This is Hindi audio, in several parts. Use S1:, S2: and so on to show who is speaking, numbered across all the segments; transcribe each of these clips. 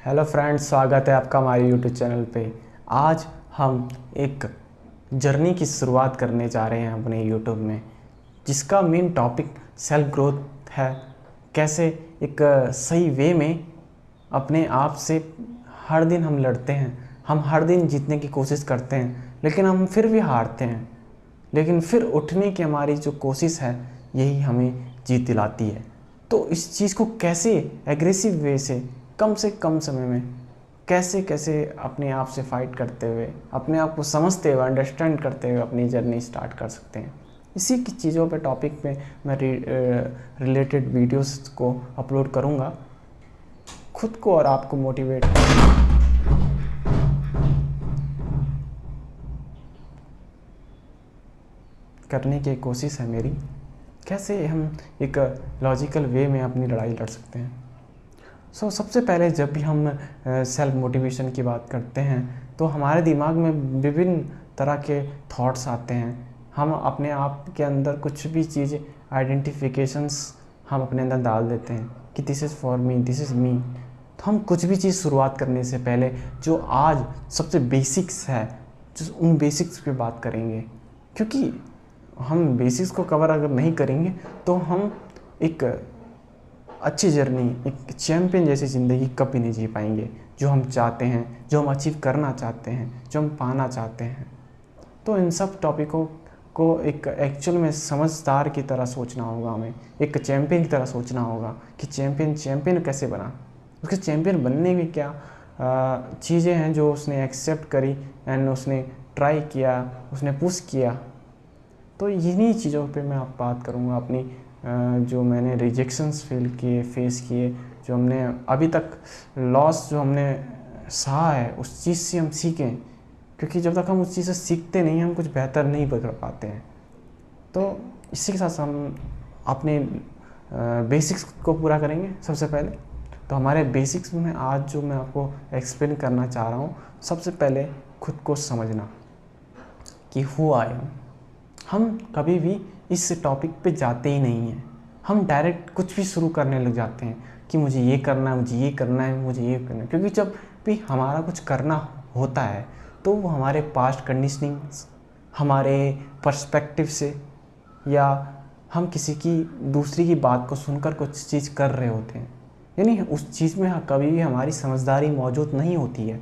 S1: हेलो फ्रेंड्स, स्वागत है आपका हमारे यूट्यूब चैनल पे। आज हम एक जर्नी की शुरुआत करने जा रहे हैं अपने यूट्यूब में, जिसका मेन टॉपिक सेल्फ ग्रोथ है। कैसे एक सही वे में अपने आप से हर दिन हम लड़ते हैं, हम हर दिन जीतने की कोशिश करते हैं, लेकिन हम फिर भी हारते हैं। लेकिन फिर उठने की हमारी जो कोशिश है, यही हमें जीत दिलाती है। तो इस चीज़ को कैसे एग्रेसिव वे से कम समय में कैसे कैसे अपने आप से फाइट करते हुए, अपने आप को समझते हुए, अंडरस्टैंड करते हुए अपनी जर्नी स्टार्ट कर सकते हैं, इसी की चीज़ों पे टॉपिक पे मैं रिलेटेड वीडियोस को अपलोड करूँगा। खुद को और आपको मोटिवेट करने की कोशिश है मेरी, कैसे हम एक लॉजिकल वे में अपनी लड़ाई लड़ सकते हैं। सबसे पहले जब भी हम सेल्फ मोटिवेशन की बात करते हैं तो हमारे दिमाग में विभिन्न तरह के थॉट्स आते हैं। हम अपने आप के अंदर कुछ भी चीज़ आइडेंटिफिकेशंस हम अपने अंदर डाल देते हैं कि this is for me, this is me. तो हम कुछ भी चीज़ शुरुआत करने से पहले जो आज सबसे बेसिक्स है, जो उन बेसिक्स पे बात करेंगे, क्योंकि हम बेसिक्स को कवर अगर नहीं करेंगे तो हम एक अच्छी जर्नी, एक चैम्पियन जैसी ज़िंदगी कभी नहीं जी पाएंगे। जो हम चाहते हैं, जो हम अचीव करना चाहते हैं, जो हम पाना चाहते हैं। तो इन सब टॉपिकों को एक एक्चुअल में समझदार की तरह सोचना होगा, हमें एक चैम्पियन की तरह सोचना होगा कि चैम्पियन कैसे बना, उसके चैम्पियन बनने की क्या चीज़ें हैं जो उसने एक्सेप्ट करी एंड उसने ट्राई किया, उसने पुश किया। तो इन्हीं चीज़ों पे मैं आप बात करूँगा अपनी जो मैंने रिजेक्शंस फेस किए, जो हमने अभी तक लॉस जो हमने सहा है, उस चीज़ से हम सीखें, क्योंकि जब तक हम उस चीज़ से सीखते नहीं हम कुछ बेहतर नहीं कर पाते हैं। तो इसी के साथ हम अपने बेसिक्स को पूरा करेंगे। सबसे पहले तो हमारे बेसिक्स में आज जो मैं आपको एक्सप्लेन करना चाह रहा हूँ, सबसे पहले खुद को समझना कि हु आई एम। हम कभी भी इस टॉपिक पे जाते ही नहीं हैं, हम डायरेक्ट कुछ भी शुरू करने लग जाते हैं कि मुझे ये करना है, मुझे ये करना है, मुझे ये करना है। क्योंकि जब भी हमारा कुछ करना होता है तो वो हमारे पास्ट कंडीशनिंग्स, हमारे पर्सपेक्टिव से, या हम किसी की दूसरी की बात को सुनकर कुछ चीज़ कर रहे होते हैं, यानी उस चीज़ में कभी भी हमारी समझदारी मौजूद नहीं होती है।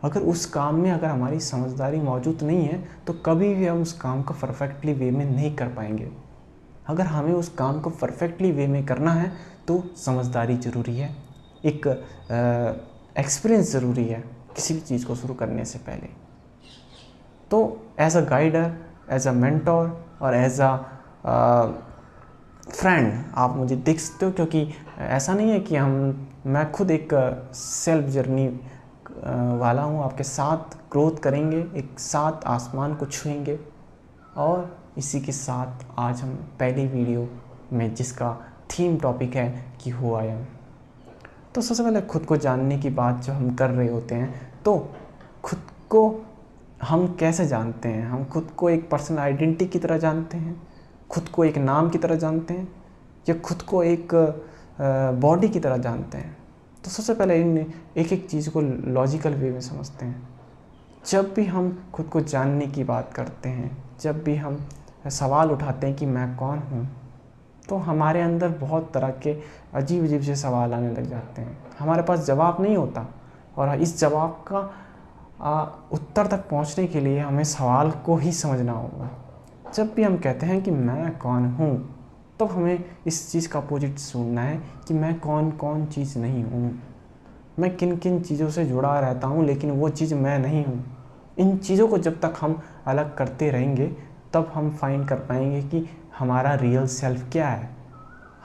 S1: अगर उस काम में अगर हमारी समझदारी मौजूद नहीं है तो कभी भी हम उस काम को परफेक्टली वे में नहीं कर पाएंगे। अगर हमें उस काम को परफेक्टली वे में करना है तो समझदारी ज़रूरी है, एक एक्सपीरियंस ज़रूरी है किसी भी चीज़ को शुरू करने से पहले। तो as a guider, as a mentor और एज अ फ्रेंड आप मुझे देख सकते हो, क्योंकि ऐसा नहीं है कि मैं खुद एक सेल्फ जर्नी वाला हूँ। आपके साथ ग्रोथ करेंगे, एक साथ आसमान को छुएंगे। और इसी के साथ आज हम पहली वीडियो में जिसका थीम टॉपिक है कि हु आई एम। तो सबसे पहले खुद को जानने की बात जो हम कर रहे होते हैं, तो खुद को हम कैसे जानते हैं? हम खुद को एक पर्सनल आइडेंटिटी की तरह जानते हैं, खुद को एक नाम की तरह जानते हैं, या खुद को एक बॉडी की तरह जानते हैं? तो सबसे पहले इन एक एक चीज़ को लॉजिकल वे में समझते हैं। जब भी हम खुद को जानने की बात करते हैं, जब भी हम सवाल उठाते हैं कि मैं कौन हूँ, तो हमारे अंदर बहुत तरह के अजीब अजीब से सवाल आने लग जाते हैं। हमारे पास जवाब नहीं होता, और इस जवाब का उत्तर तक पहुँचने के लिए हमें सवाल को ही समझना होगा। जब भी हम कहते हैं कि मैं कौन हूँ, तो हमें इस चीज़ का अपोजिट सुनना है कि मैं कौन कौन चीज़ नहीं हूँ, मैं किन किन चीज़ों से जुड़ा रहता हूँ, लेकिन वो चीज़ मैं नहीं हूँ। इन चीज़ों को जब तक हम अलग करते रहेंगे तब हम फाइंड कर पाएंगे कि हमारा रियल सेल्फ क्या है।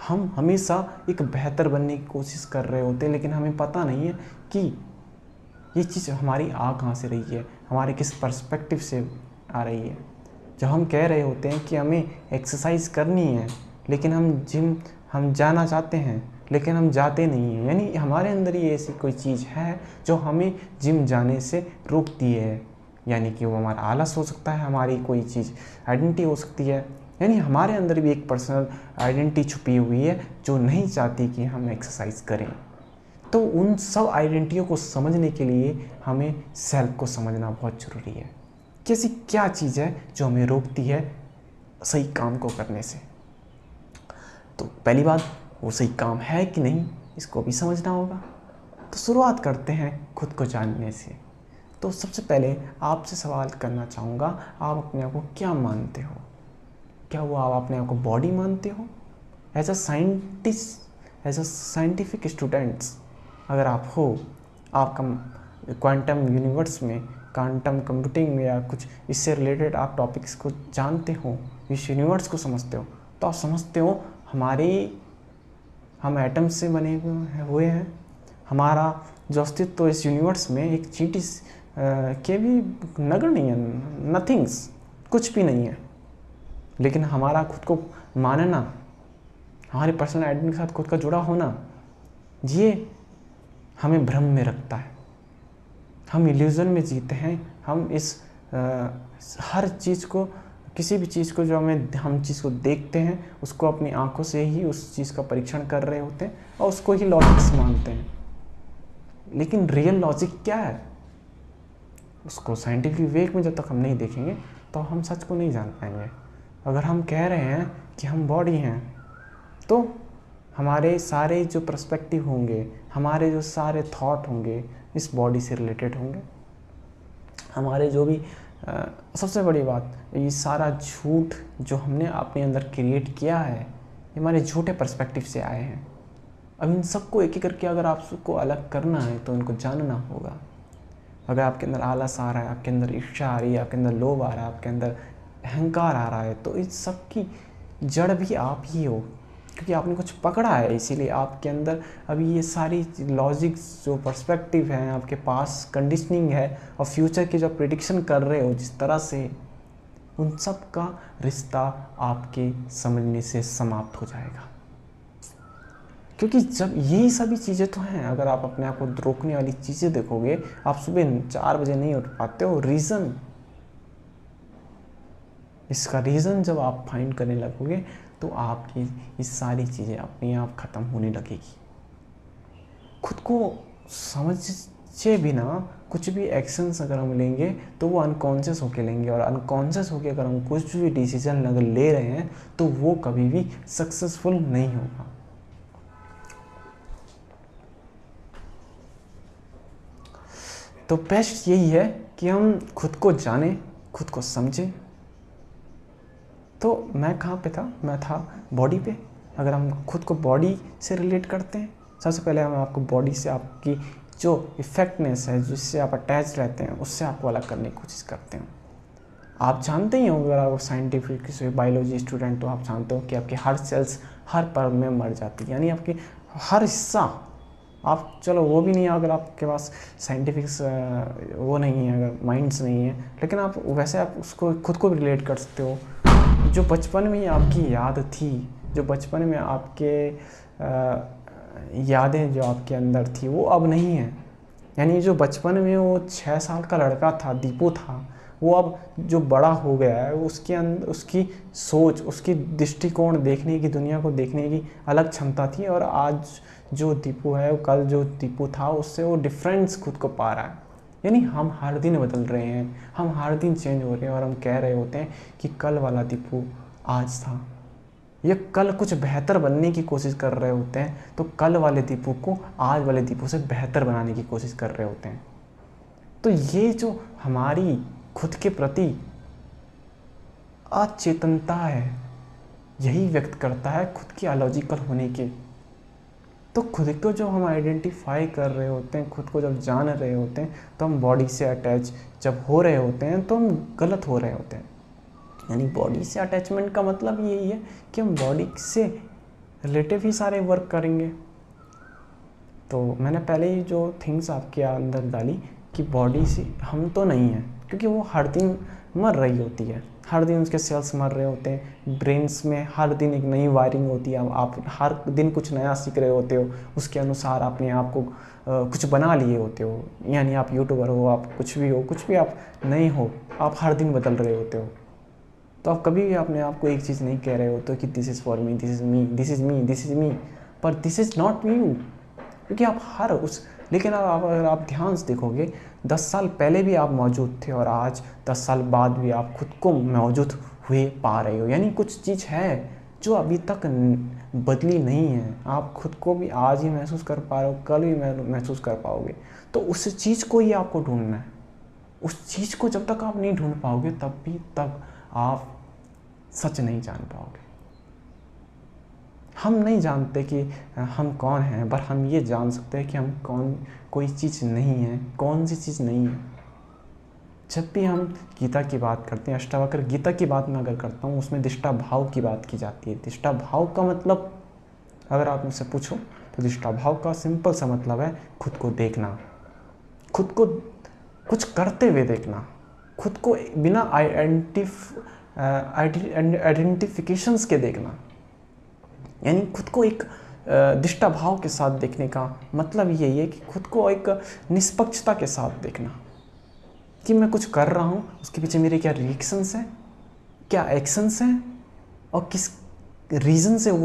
S1: हम हमेशा एक बेहतर बनने की कोशिश कर रहे होते हैं, लेकिन हमें पता नहीं है कि ये चीज़ हमारी आ कहाँ से रही है, हमारे किस पर्सपेक्टिव से आ रही है। जब हम कह रहे होते हैं कि हमें एक्सरसाइज करनी है, लेकिन हम जिम जाना चाहते हैं, लेकिन हम जाते नहीं हैं, यानी हमारे अंदर ही ऐसी कोई चीज़ है जो हमें जिम जाने से रोकती है। यानी कि वो हमारा आलस हो सकता है, हमारी कोई चीज़ आइडेंटिटी हो सकती है, यानी हमारे अंदर भी एक पर्सनल आइडेंटिटी छुपी हुई है जो नहीं चाहती कि हम एक्सरसाइज करें। तो उन सब आइडेंटिटियों को समझने के लिए हमें सेल्फ को समझना बहुत ज़रूरी है कि ऐसी क्या चीज़ है जो हमें रोकती है सही काम को करने से। तो पहली बात, वो सही काम है कि नहीं, इसको भी समझना होगा। तो शुरुआत करते हैं खुद को जानने से। तो सबसे पहले आपसे सवाल करना चाहूँगा, आप अपने आप को क्या मानते हो? क्या वो आप अपने आप को बॉडी मानते हो? As a scientist, as a scientific students अगर आप हो, आपका क्वांटम यूनिवर्स में, क्वांटम कंप्यूटिंग में या कुछ इससे रिलेटेड आप टॉपिक्स को जानते हो, इस यूनिवर्स को समझते हो, तो आप समझते हो हम एटम से बने हुए हैं। हमारा जो अस्तित्व इस यूनिवर्स में एक चींटी के भी नगण्य नहीं है, नथिंग्स, कुछ भी नहीं है। लेकिन हमारा खुद को मानना, हमारी पर्सनल आइडेंटिटी के साथ खुद का जुड़ा होना, ये हमें भ्रम में रखता है। हम इल्यूज़न में जीते हैं। हम इस हर चीज़ को, किसी भी चीज़ को जो हम चीज़ को देखते हैं उसको अपनी आंखों से ही उस चीज़ का परीक्षण कर रहे होते हैं और उसको ही लॉजिक्स मानते हैं। लेकिन रियल लॉजिक क्या है, उसको साइंटिफिक वे में जब तक हम नहीं देखेंगे तो हम सच को नहीं जान पाएंगे। अगर हम कह रहे हैं कि हम बॉडी हैं, तो हमारे सारे जो पर्सपेक्टिव होंगे, हमारे जो सारे थॉट होंगे इस बॉडी से रिलेटेड होंगे। हमारे जो भी सबसे बड़ी बात, ये सारा झूठ जो हमने अपने अंदर क्रिएट किया है, ये हमारे झूठे पर्सपेक्टिव से आए हैं। अब इन सबको एक एक करके अगर आपको अलग करना है तो इनको जानना होगा। अगर आपके अंदर आलस आ रहा है, आपके अंदर ईर्ष्या आ रही है, आपके अंदर लोभ आ रहा है, आपके अंदर अहंकार आ रहा है, तो इस सब की जड़ भी आप ही हो, क्योंकि आपने कुछ पकड़ा है। इसीलिए आपके अंदर अभी ये सारी लॉजिक्स जो पर्सपेक्टिव हैं, आपके पास कंडीशनिंग है और फ्यूचर की जो प्रेडिक्शन कर रहे हो जिस तरह से, उन सब का रिश्ता आपके समझने से समाप्त हो जाएगा। क्योंकि जब यही सभी चीज़ें तो हैं, अगर आप अपने आप को रोकने वाली चीज़ें देखोगे, आप सुबह 4 बजे नहीं उठ पाते हो, रीज़न, इसका रीज़न जब आप फाइंड करने लगोगे तो आपकी ये सारी चीज़ें अपने आप ख़त्म होने लगेगी। खुद को समझे बिना कुछ भी एक्शंस अगर हम लेंगे तो वो अनकॉन्शियस होके लेंगे, और अनकॉन्शियस होके अगर हम कुछ भी डिसीजन अगर ले रहे हैं तो वो कभी भी सक्सेसफुल नहीं होगा। तो बेस्ट यही है कि हम खुद को जानें, खुद को समझें। तो मैं कहाँ पे था? मैं था बॉडी पे। अगर हम खुद को बॉडी से रिलेट करते हैं, सबसे पहले हम आपको बॉडी से आपकी जो इफेक्टनेस है, जिससे आप अटैच रहते हैं, उससे आपको अलग करने की कोशिश करते हैं। आप जानते ही होंगे, अगर आप साइंटिफिक से बायोलॉजी स्टूडेंट, तो आप जानते हो कि आपकी हर सेल्स हर पल में मर जाती है, यानी आपकी हर हिस्सा, आप चलो वो भी नहीं है अगर आपके पास साइंटिफिक वो नहीं है, अगर माइंड्स नहीं है, लेकिन आप वैसे आप उसको खुद को भी रिलेट कर सकते हो। जो बचपन में आपकी याद थी, जो बचपन में आपके यादें जो आपके अंदर थी, वो अब नहीं है। यानी जो बचपन में वो 6 साल का लड़का था, दीपू था, वो अब जो बड़ा हो गया है, उसके अंदर उसकी सोच, उसकी दृष्टिकोण, देखने की, दुनिया को देखने की अलग क्षमता थी, और आज जो दीपू है, कल जो दीपू था, उससे वो डिफरेंस खुद को पा रहा है। यानी हम हर दिन बदल रहे हैं, हम हर दिन चेंज हो रहे हैं, और हम कह रहे होते हैं कि कल वाला दीपू आज था, ये कल कुछ बेहतर बनने की कोशिश कर रहे होते हैं, तो कल वाले दीपू को आज वाले दीपू से बेहतर बनाने की कोशिश कर रहे होते हैं। तो ये जो हमारी खुद के प्रति अचेतनता है, यही व्यक्त करता है खुद के अलॉजिकल होने के। तो खुद को जो हम आइडेंटिफाई कर रहे होते हैं, खुद को जब जान रहे होते हैं, तो हम बॉडी से अटैच जब हो रहे होते हैं तो हम गलत हो रहे होते हैं। यानी बॉडी से अटैचमेंट का मतलब यही है कि हम बॉडी से रिलेटिव ही सारे वर्क करेंगे। तो मैंने पहले ही जो थिंग्स आपके अंदर डाली कि बॉडी से हम तो नहीं हैं, क्योंकि वो हर दिन मर रही होती है, हर दिन उसके सेल्स मर रहे होते हैं, ब्रेन्स में हर दिन एक नई वायरिंग होती है, आप हर दिन कुछ नया सीख रहे होते हो, उसके अनुसार अपने आप को कुछ बना लिए होते हो। यानी आप यूट्यूबर हो, आप कुछ भी हो, कुछ भी आप नहीं हो, आप हर दिन बदल रहे होते हो। तो आप कभी भी अपने आप को एक चीज़ नहीं कह रहे होते कि this is for me, this is me, this is me, this is me, पर दिस इज़ नॉट यू। क्योंकि आप लेकिन अब अगर आप ध्यान से देखोगे 10 साल पहले भी आप मौजूद थे और आज 10 साल बाद भी आप खुद को मौजूद हुए पा रहे हो। यानी कुछ चीज़ है जो अभी तक बदली नहीं है। आप खुद को भी आज ही महसूस कर पा रहे हो, कल भी महसूस कर पाओगे। तो उस चीज़ को ही आपको ढूंढना है। उस चीज़ को जब तक आप नहीं ढूंढ पाओगे तब आप सच नहीं जान पाओगे। हम नहीं जानते कि हम कौन हैं, पर हम ये जान सकते हैं कि हम कोई चीज़ नहीं है, कौन सी चीज़ नहीं है। जब भी हम गीता की बात करते हैं, अष्टावक्र गीता की बात मैं अगर करता हूँ, उसमें दिष्टा भाव की बात की जाती है। दिष्टा भाव का मतलब अगर आप मुझसे पूछो तो दिष्टा भाव का सिंपल सा मतलब है खुद को देखना, खुद को कुछ करते हुए देखना, खुद को बिना आइडेंटिफिकेशंस के देखना। यानी खुद को एक दिष्टा भाव के साथ देखने का मतलब यही है कि खुद को एक निष्पक्षता के साथ देखना कि मैं कुछ कर रहा हूँ, उसके पीछे मेरे क्या रिएक्शंस हैं, क्या एक्शंस हैं और किस रीज़न से वो